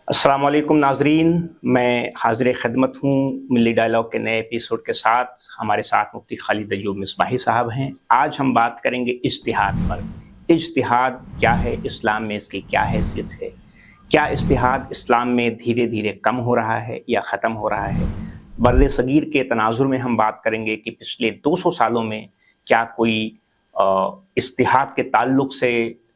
अस्सलाम वालेकुम नाजरीन, मैं हाजिर खिदमत हूँ मिली डायलॉग के नए एपिसोड के साथ। हमारे साथ मुफ्ती खालिद अय्यूब मिसबाही साहब हैं। आज हम बात करेंगे इज्तिहाद पर। इज्तिहाद क्या है, इस्लाम में इसकी क्या हैसियत है, क्या इज्तिहाद इस्लाम में धीरे धीरे कम हो रहा है या ख़त्म हो रहा है। बर्र सगीर के तनाजुर में हम बात करेंगे कि पिछले 200 सालों में क्या कोई इज्तिहाद के ताल्लुक से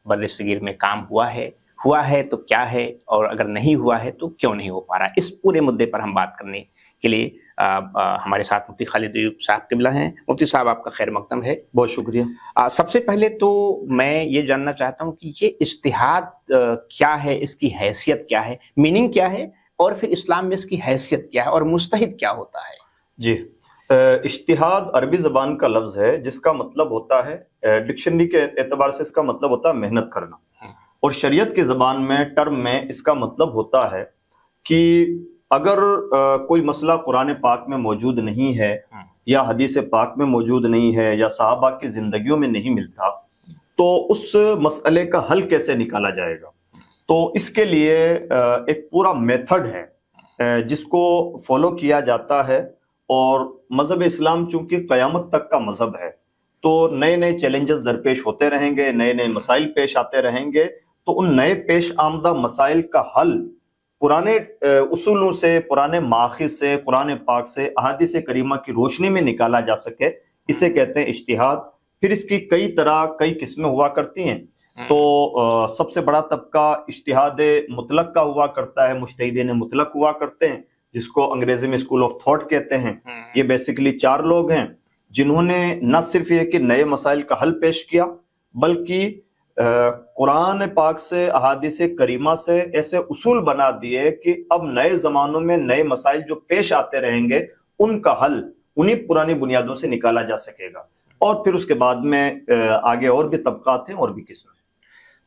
बर्र सगीर में काम हुआ है तो क्या है, और अगर नहीं हुआ है तो क्यों नहीं हो पा रहा। इस पूरे मुद्दे पर हम बात करने के लिए हमारे साथ मुफ्ती खालिद अय्यूब साहब क़िबला हैं। मुफ्ती साहब, आपका खैर मकदम है, बहुत शुक्रिया। सबसे पहले तो मैं ये जानना चाहता हूँ कि ये इज्तिहाद क्या है, इसकी हैसियत क्या है, मीनिंग क्या है, और फिर इस्लाम में इसकी हैसियत क्या है और मुस्तहिद क्या होता है। जी, इज्तिहाद अरबी ज़बान का लफ्ज़ है जिसका मतलब होता है, डिक्शनरी के एतबार से इसका मतलब होता है मेहनत करना, और शरीयत की ज़बान में टर्म में इसका मतलब होता है कि अगर कोई मसला कुरान पाक में मौजूद नहीं है या हदीस पाक में मौजूद नहीं है या सहाबा की ज़िंदगियों में नहीं मिलता, तो उस मसले का हल कैसे निकाला जाएगा। तो इसके लिए एक पूरा मेथड है जिसको फॉलो किया जाता है, और मज़हब इस्लाम चूंकि क़यामत तक का मज़हब है तो नए नए चैलेंजेस दरपेश होते रहेंगे, नए नए मसाइल पेश आते रहेंगे। तो उन नए पेश आमदा मसाइल का हल पुराने उसूलों से, पुराने माखिज से, कुरान पाक से, अहादीस करीमा की रोशनी में निकाला जा सके, इसे कहते हैं इज्तिहाद। फिर इसकी कई तरह, कई किस्में हुआ करती हैं। तो सबसे बड़ा तबका इज्तिहाद मुतलक का हुआ करता है, मुज्तहिदीन मुतलक हुआ करते हैं, जिसको अंग्रेजी में स्कूल ऑफ थॉट कहते हैं। ये बेसिकली 4 लोग हैं जिन्होंने न सिर्फ ये कि नए मसाइल का हल पेश किया, बल्कि कुरान पाक से, अहादीस करीमा से ऐसे उसूल बना दिए कि अब नए जमानों में नए मसाइल जो पेश आते रहेंगे उनका हल उन्हीं पुरानी बुनियादों से निकाला जा सकेगा। और फिर उसके बाद में आगे और भी तबकात हैं और भी किस्में।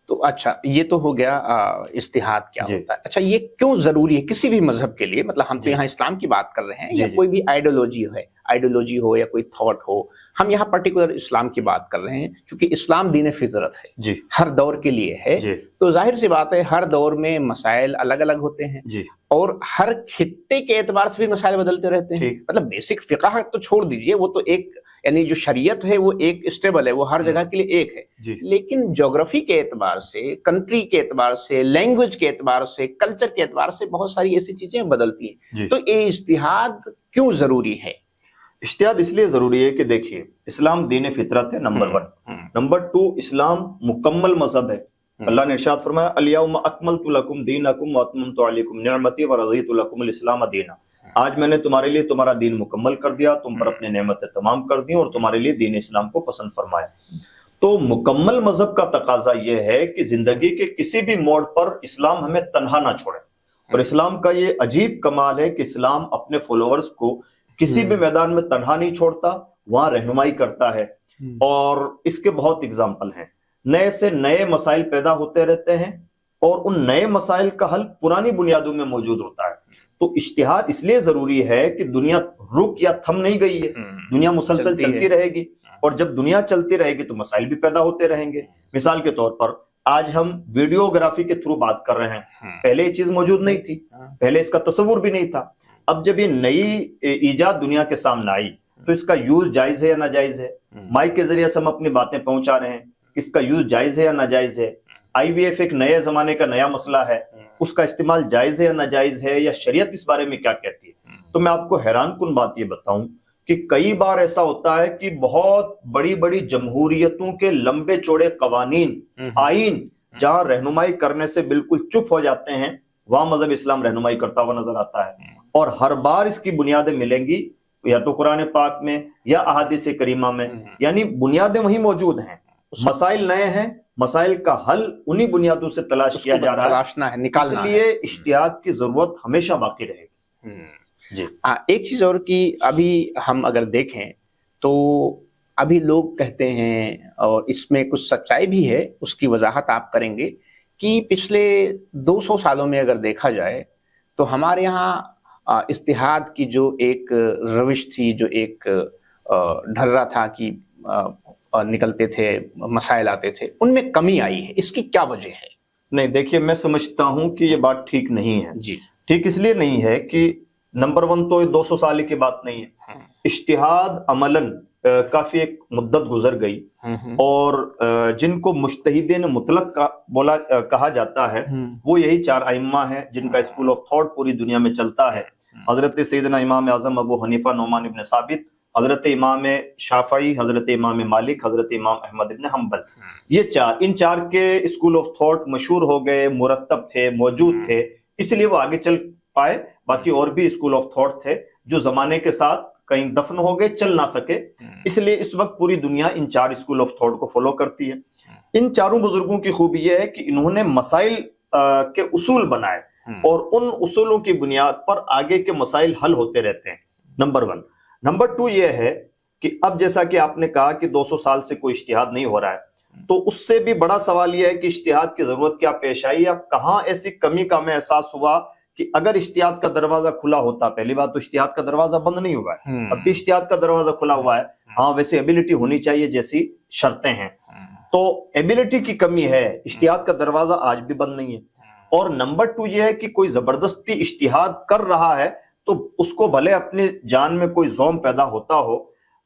तो अच्छा, ये तो हो गया इज्तिहाद क्या होता है। अच्छा, ये क्यों जरूरी है किसी भी मजहब के लिए? मतलब हम तो यहाँ इस्लाम की बात कर रहे हैं, या कोई भी आइडियोलॉजी हो या कोई थॉट हो, हम यहाँ पर्टिकुलर इस्लाम की बात कर रहे हैं। क्योंकि इस्लाम दीन फितरत है, हर दौर के लिए है। तो जाहिर सी बात है हर दौर में मसाइल अलग अलग होते हैं, और हर खित्ते के एतबार से भी मसाइल बदलते रहते हैं। मतलब बेसिक फिक़ह तो छोड़ दीजिए, वो तो एक, यानी जो शरीयत है वो एक स्टेबल है, वो हर जगह के लिए एक है। लेकिन ज्योग्राफी के एतबार से, कंट्री के एतबार से, लैंग्वेज के एतबार से, कल्चर के एतबार से बहुत सारी ऐसी चीजें बदलती हैं। तो ये इज्तिहाद क्यों जरूरी है? इज्तिहाद इसलिए जरूरी है कि देखिए, इस्लाम दीन फितरत है, नंबर 1। नंबर 2, इस्लाम मुकम्मल मजहब है। अल्लाह ने इरशाद फरमाया, अल-यौमा अकमलतु लकुम दीनकुम व अतममतु अलैकुम निअमती व रज़ीतु लकुमुल इस्लाम दीना। आज मैंने तुम्हारे लिए तुम्हारा दीन मुकम्मल कर दिया, तुम पर अपनी नेमतें तमाम कर दी और तुम्हारे लिए दीन इस्लाम को पसंद फरमाया। तो मुकम्मल मजहब का तकाजा यह है कि जिंदगी के किसी भी मोड़ पर इस्लाम हमें तन्हा ना छोड़े। और इस्लाम का ये अजीब कमाल है कि इस्लाम अपने फॉलोअर्स को किसी भी मैदान में तन्हा नहीं छोड़ता, वहां रहनुमाई करता है। और इसके बहुत एग्जाम्पल हैं। नए से नए मसाइल पैदा होते रहते हैं, और उन नए मसाइल का हल पुरानी बुनियादों में मौजूद होता है। तो इज्तिहाद इसलिए जरूरी है कि दुनिया रुक या थम नहीं गई है, दुनिया मुसलसल चलती रहेगी, और जब दुनिया चलती रहेगी तो मसाइल भी पैदा होते रहेंगे। मिसाल के तौर पर आज हम वीडियोग्राफी के थ्रू बात कर रहे हैं, पहले ये चीज मौजूद नहीं थी, पहले इसका तस्वुर भी नहीं था। अब जब ये नई ईजाद दुनिया के सामने आई तो इसका यूज जायज है या नाजायज है। माइक के जरिए से हम अपनी बातें पहुंचा रहे हैं, इसका यूज जायज है या नाजायज है। IVF एक नए जमाने का नया मसला है, उसका इस्तेमाल जायज है या नाजायज है, या शरीयत इस बारे में क्या कहती है। तो मैं आपको हैरान कुन बात ये बताऊं कि कई बार ऐसा होता है कि बहुत बड़ी बड़ी जमहूरियतों के लंबे चौड़े कवानीन, आइन जहां रहनुमाई करने से बिल्कुल चुप हो जाते हैं, वहां मजहब इस्लाम रहनुमाई करता हुआ नजर आता है। और हर बार इसकी बुनियादें मिलेंगी या तो कुरान पाक में या अहादीस करीमा में, यानी बुनियादें वही मौजूद हैं, मसाइल नए हैं, मसाइल का हल उन्हीं बुनियादों से तलाश किया जा रहा है, निकालना है। इसलिए इज्तिहाद की जरूरत हमेशा बाकी रहेगी। जी, एक चीज और कि अभी हम अगर देखें तो अभी लोग कहते हैं, और इसमें कुछ सच्चाई भी है, उसकी वजाहत आप करेंगे, कि पिछले 200 सालों में अगर देखा जाए तो हमारे यहाँ इज्तिहाद की जो एक रविश थी, जो एक ढर्रा था कि निकलते थे, मसाइल आते थे, उनमें कमी आई है। इसकी क्या वजह है? नहीं, देखिए मैं समझता हूं कि ये बात ठीक नहीं है जी। ठीक इसलिए नहीं है कि नंबर वन तो ये 200 साल की बात नहीं है। इज्तिहाद अमलन काफी एक मुद्दत गुजर गई, और जिनको मुज्तहिदीन मुतलक कहा जाता है वो यही 4 आइम्मा हैं जिनका स्कूल ऑफ थॉट पूरी दुनिया में चलता है। हजरत सैयदना इमाम आजम अबू हनीफा नोमान इब्न साबित, हजरत इमाम शाफई, हजरत इमाम मालिक, हजरत इमाम अहमद इब्न हम्बल, ये 4, इन 4 के स्कूल ऑफ थॉट मशहूर हो गए, मुरतब थे, मौजूद थे, इसलिए वो आगे चल पाए। बाकी और भी स्कूल ऑफ थॉट थे जो जमाने के साथ कहीं दफन हो गए, चल ना सके, इसलिए इस वक्त पूरी दुनिया इन 4 स्कूल ऑफ थॉट को फॉलो करती है। इन चारों बुजुर्गों की खूबी यह है कि इन्होंने मसाइल के उसूल बनाए और उन उसूलों की बुनियाद पर आगे के मसाइल हल होते रहते हैं, नंबर 1। नंबर 2 यह है कि अब जैसा कि आपने कहा कि 200 साल से कोई इज्तिहाद नहीं हो रहा है, तो उससे भी बड़ा सवाल यह है कि इज्तिहाद की जरूरत क्या पेश आई, या कहां ऐसी कमी का हमें एहसास हुआ कि अगर इज्तिहाद का दरवाजा खुला होता, पहली बात तो इज्तिहाद का दरवाजा बंद नहीं हुआ है, अब भी इज्तिहाद का दरवाजा खुला हुआ है। हाँ, वैसे एबिलिटी होनी चाहिए जैसी शर्तें हैं, तो एबिलिटी की कमी है, इज्तिहाद का दरवाजा आज भी बंद नहीं है। और नंबर 2 यह है कि कोई जबरदस्ती इज्तिहाद कर रहा है तो उसको भले अपनी जान में कोई ज़ौम पैदा होता हो,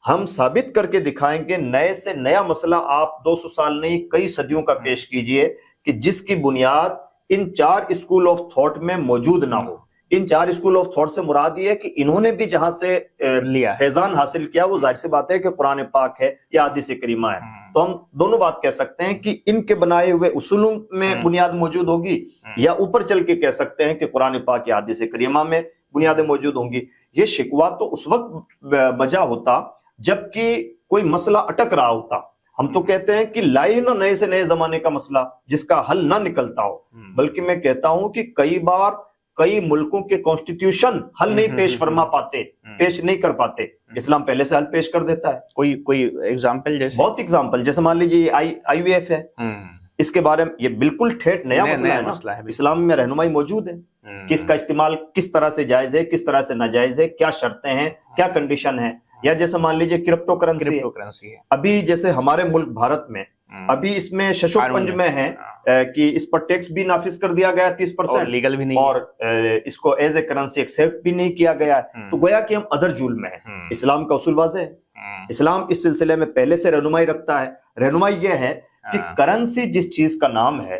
हम साबित करके दिखाएंगे, नए से नया मसला आप 200 साल नहीं कई सदियों का पेश कीजिए कि जिसकी बुनियाद इन 4 स्कूल ऑफ थॉट में मौजूद ना हो। इन 4 स्कूल ऑफ थॉट से मुराद ये है कि इन्होंने भी जहां से फैजान हासिल किया वो जाहिर सी बात है कि कुरान पाक है या हदीस करीमा है। तो हम दोनों बात कह सकते हैं कि इनके बनाए हुए उसूलों में बुनियाद मौजूद होगी, या ऊपर चल के कह सकते हैं कि कुरान पाक या हदीस करीमा में बुनियादें मौजूद होंगी। ये शिकवा तो उस वक्त बजा होता जबकि कोई मसला अटक रहा होता। हम तो कहते हैं कि लाई ना नए से नए जमाने का मसला जिसका हल ना निकलता हो, बल्कि मैं कहता हूं कि कई बार कई मुल्कों के कॉन्स्टिट्यूशन हल नहीं पेश फरमा पाते, पेश नहीं कर पाते, इस्लाम पहले से हल पेश कर देता है। कोई एग्जाम्पल? जैसे बहुत एग्जाम्पल, जैसे मान लीजिए IVF है, इसके बारे में ये बिल्कुल ठेठ नया मसला है। इस्लाम में रहनुमाई मौजूद है कि इसका इस्तेमाल किस तरह से जायज है, किस तरह से नाजायज है, क्या शर्तें हैं, क्या कंडीशन है। या जैसे मान लीजिए क्रिप्टो करेंसी है, अभी जैसे हमारे मुल्क भारत में अभी इसमें शशोपंज में है कि इस पर टैक्स भी नाफिज कर दिया गया 30%, लीगल भी नहीं, और इसको एज ए करेंसी एक्सेप्ट भी नहीं किया गया। तो गोया कि हम अदर जुल्म में है। इस्लाम का उसूल वाज़ेह है, इस्लाम इस सिलसिले में पहले से रहनुमाई रखता है। रहनुमाई यह है कि करेंसी जिस चीज का नाम है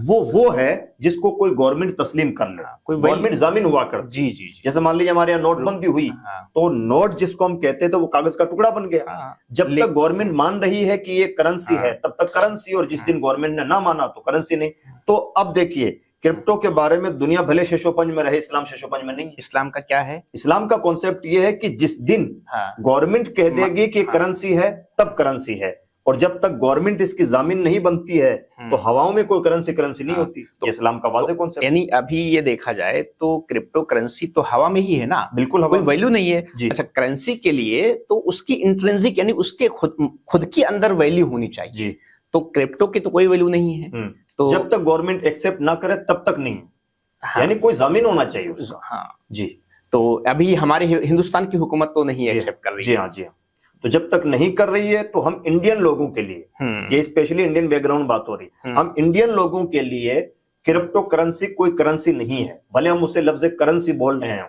वो है जिसको कोई गवर्नमेंट तस्लीम कर ले, कोई गवर्नमेंट जामिन हुआ कर। जी। जैसे मान लीजिए हमारे यहाँ नोटबंदी हुई, तो नोट जिसको हम कहते थे वो कागज का टुकड़ा बन गया। जब तक गवर्नमेंट मान रही है कि ये करेंसी है तब तक करेंसी, और जिस दिन गवर्नमेंट ने ना माना तो करेंसी नहीं। तो अब देखिए क्रिप्टो के बारे में दुनिया भले शशोपंज में रहे, इस्लाम शशोपंज में नहीं। इस्लाम का क्या है? इस्लाम का कॉन्सेप्ट ये है कि जिस दिन गवर्नमेंट कह देगी कि करेंसी है तब करेंसी है, और जब तक गवर्नमेंट इसकी जामिन नहीं बनती है तो हवाओं में कोई करेंसी नहीं होती। तो इस्लाम का वाज़ेह कॉन्सेप्ट। यानी अभी ये देखा जाए तो क्रिप्टो करेंसी तो हवा में ही है ना, बिल्कुल कोई वैल्यू नहीं है। अच्छा, करेंसी के लिए तो उसकी इंट्रिंसिक यानी उसके खुद के अंदर वैल्यू होनी चाहिए, तो क्रिप्टो की तो कोई वैल्यू नहीं है। तो जब तक गवर्नमेंट एक्सेप्ट ना करे तब तक नहीं, यानी कोई जामिन होना चाहिए। हाँ जी। तो अभी हमारे हिंदुस्तान की हुकूमत तो नहीं एक्सेप्ट कर रही है। जी हाँ। तो जब तक नहीं कर रही है तो हम इंडियन लोगों के लिए, ये स्पेशली इंडियन बैकग्राउंड बात हो रही है, हम इंडियन लोगों के लिए क्रिप्टो करेंसी कोई करेंसी नहीं है, भले हम उसे लफ्ज करेंसी बोल रहे हैं।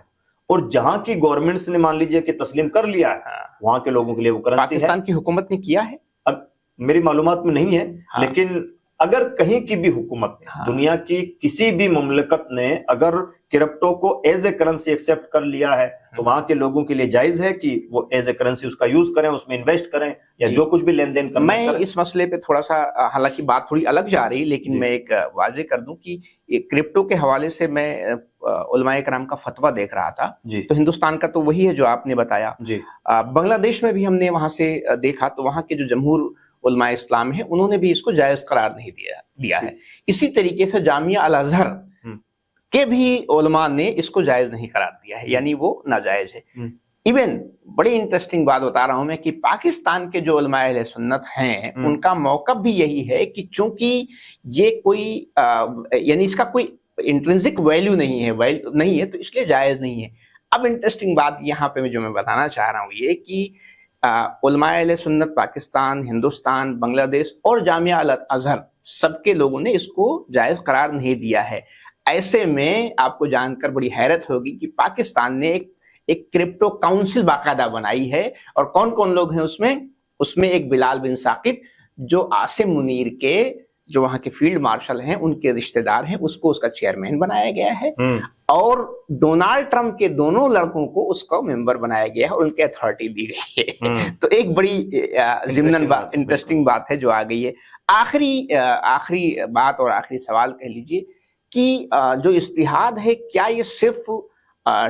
और जहां की गवर्नमेंट्स ने मान लीजिए कि तस्लीम कर लिया है, वहां के लोगों के लिए वो करेंसी है। पाकिस्तान की हुकूमत ने किया है? अब मेरी मालूमात में नहीं है, लेकिन अगर कहीं की भी हुकूमत ने, दुनिया की किसी भी मुमलकत ने अगर क्रिप्टो को एज ए करेंसी एक्सेप्ट कर लिया है तो वहां के लोगों के लिए जायज है कि वो एज ए करेंसी उसका यूज करें, उसमें इन्वेस्ट करें या जो कुछ भी लेन देन करें। मैं इस मसले पे थोड़ा सा, हालांकि बात थोड़ी अलग जा रही, लेकिन मैं एक वाजे कर दूं कि क्रिप्टो के हवाले से मैं उलमाए कराम का फतवा देख रहा था, तो हिंदुस्तान का तो वही है जो आपने बताया। बांग्लादेश में भी हमने वहां से देखा तो वहां के जो जमहूर उलमा इस्लाम है उन्होंने भी इसको जायज करार नहीं दिया है। इसी तरीके से जामिया अल अजहर के भी उलमा ने इसको जायज नहीं करार दिया है, यानी वो नाजायज है। इवन बड़ी इंटरेस्टिंग बात बता रहा हूं मैं कि पाकिस्तान के जो उलमा अहले सुन्नत हैं उनका मौक़िफ़ भी यही है कि चूंकि ये कोई यानी इसका कोई इंट्रिंसिक वैल्यू नहीं है तो इसलिए जायज नहीं है। अब इंटरेस्टिंग बात यहाँ पे जो मैं बताना चाह रहा हूँ ये कि उलमा अहले सुन्नत पाकिस्तान, हिंदुस्तान, बांग्लादेश और जामिया अल अजहर سب کے لوگوں نے اس کو جائز قرار نہیں دیا ہے۔ ایسے میں آپ کو جان کر بڑی حیرت ہوگی کہ پاکستان نے ایک کرپٹو کاؤنسل باقاعدہ بنائی ہے، اور کون کون لوگ ہیں اس میں ایک بلال بن ثاقب جو عاصم منیر کے جو وہاں کے فیلڈ مارشل ہیں ان کے رشتہ دار ہیں، اس کو اس کا چیئرمین بنایا گیا ہے، اور ڈونالڈ ٹرمپ کے دونوں لڑکوں کو اس کا ممبر بنایا گیا ہے اور ان کے اتھارٹی دی گئی ہے۔ تو ایک بڑی ضمناً انٹرسٹنگ بات ہے جو آ گئی ہے۔ آخری بات اور آخری سوال کہہ لیجئے کہ جو اجتہاد ہے کیا یہ صرف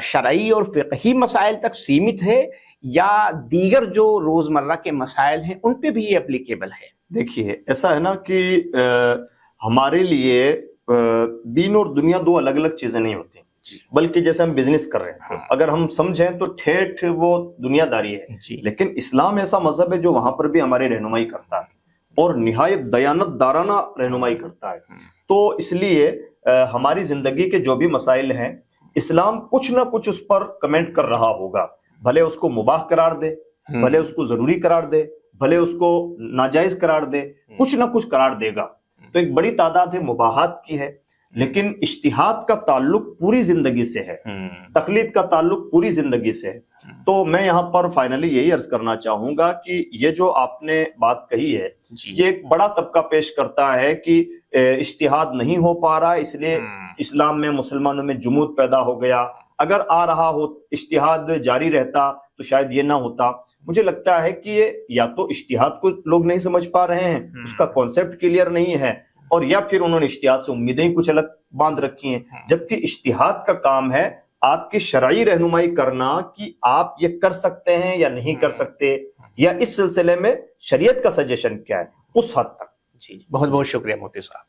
شرعی اور فقہی مسائل تک سیمت ہے یا دیگر جو روزمرہ کے مسائل ہیں ان پہ بھی یہ اپلیکیبل ہے؟ دیکھیے ایسا ہے نا کہ ہمارے لیے دین اور دنیا دو الگ الگ چیزیں نہیں ہوتی، بلکہ جیسے ہم بزنس کر رہے ہیں اگر ہم سمجھیں تو ٹھیٹھ وہ دنیا داری ہے، لیکن اسلام ایسا مذہب ہے جو وہاں پر بھی ہماری رہنمائی کرتا ہے اور نہایت دیانت دارانہ رہنمائی کرتا ہے۔ تو اس لیے ہماری زندگی کے جو بھی مسائل ہیں اسلام کچھ نہ کچھ اس پر کمنٹ کر رہا ہوگا، بھلے اس کو مباح قرار دے، بھلے اس کو ضروری قرار دے، بھلے اس کو ناجائز قرار دے، کچھ نہ کچھ قرار دے گا۔ تو ایک بڑی تعداد ہے مباحات کی ہے، لیکن اجتہاد کا تعلق پوری زندگی سے ہے، تقلید کا تعلق پوری زندگی سے ہے۔ تو میں یہاں پر فائنلی یہی عرض کرنا چاہوں گا کہ یہ جو آپ نے بات کہی ہے یہ ایک بڑا طبقہ پیش کرتا ہے کہ اجتہاد نہیں ہو پا رہا اس لیے اسلام میں مسلمانوں میں جمود پیدا ہو گیا، اگر آ رہا ہو اجتہاد جاری رہتا تو شاید یہ نہ ہوتا۔ مجھے لگتا ہے کہ یہ یا تو اجتہاد کو لوگ نہیں سمجھ پا رہے ہیں، اس کا کانسیپٹ کلیئر نہیں ہے، اور یا پھر انہوں نے اجتہاد سے امیدیں کچھ الگ باندھ رکھی ہیں، جبکہ اجتہاد کا کام ہے آپ کی شرعی رہنمائی کرنا کہ آپ یہ کر سکتے ہیں یا نہیں کر سکتے، یا اس سلسلے میں شریعت کا سجیشن کیا ہے اس حد تک۔ جی بہت بہت شکریہ مفتی صاحب۔